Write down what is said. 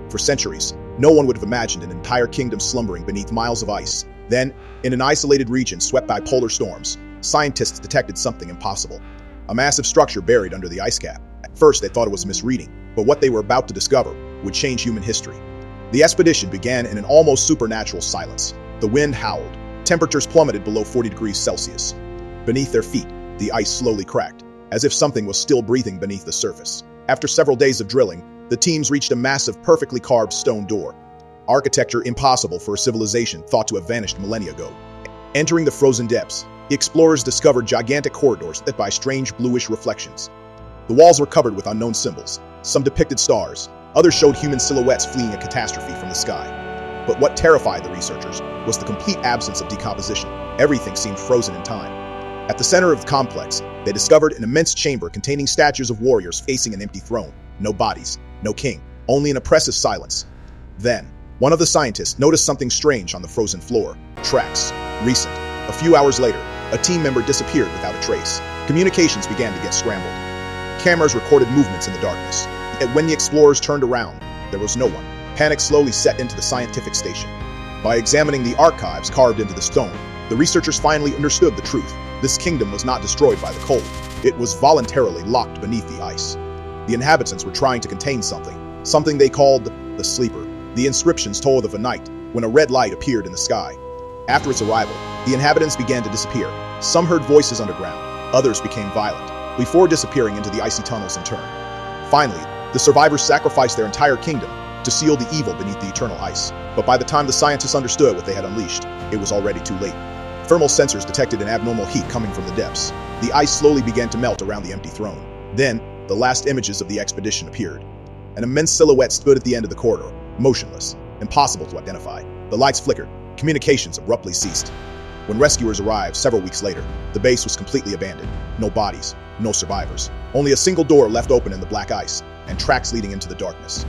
For centuries, no one would have imagined an entire kingdom slumbering beneath miles of ice. Then, in an isolated region swept by polar storms, scientists detected something impossible. A massive structure buried under the ice cap. At first, they thought it was a misreading, but what they were about to discover would change human history. The expedition began in an almost supernatural silence. The wind howled. Temperatures plummeted below 40 degrees Celsius. Beneath their feet, the ice slowly cracked, as if something was still breathing beneath the surface. After several days of drilling, the teams reached a massive, perfectly carved stone door. Architecture impossible for a civilization thought to have vanished millennia ago. Entering the frozen depths, the explorers discovered gigantic corridors lit by strange bluish reflections. The walls were covered with unknown symbols. Some depicted stars, others showed human silhouettes fleeing a catastrophe from the sky. But what terrified the researchers was the complete absence of decomposition. Everything seemed frozen in time. At the center of the complex, they discovered an immense chamber containing statues of warriors facing an empty throne. No bodies, no king, only an oppressive silence. Then, one of the scientists noticed something strange on the frozen floor. Tracks. Recent. A few hours later, a team member disappeared without a trace. Communications began to get scrambled. Cameras recorded movements in the darkness. Yet when the explorers turned around, there was no one. Panic slowly set into the scientific station. By examining the archives carved into the stone, the researchers finally understood the truth. This kingdom was not destroyed by the cold. It was voluntarily locked beneath the ice. The inhabitants were trying to contain something they called the sleeper. The inscriptions told of a night when a red light appeared in the sky. After its arrival, the inhabitants began to disappear. Some heard voices underground, others became violent, before disappearing into the icy tunnels in turn. Finally, the survivors sacrificed their entire kingdom to seal the evil beneath the eternal ice. But by the time the scientists understood what they had unleashed, it was already too late. Thermal sensors detected an abnormal heat coming from the depths. The ice slowly began to melt around the empty throne. Then, the last images of the expedition appeared. An immense silhouette stood at the end of the corridor, motionless, impossible to identify. The lights flickered. Communications abruptly ceased. When rescuers arrived several weeks later, the base was completely abandoned. No bodies, no survivors. Only a single door left open in the black ice, and tracks leading into the darkness.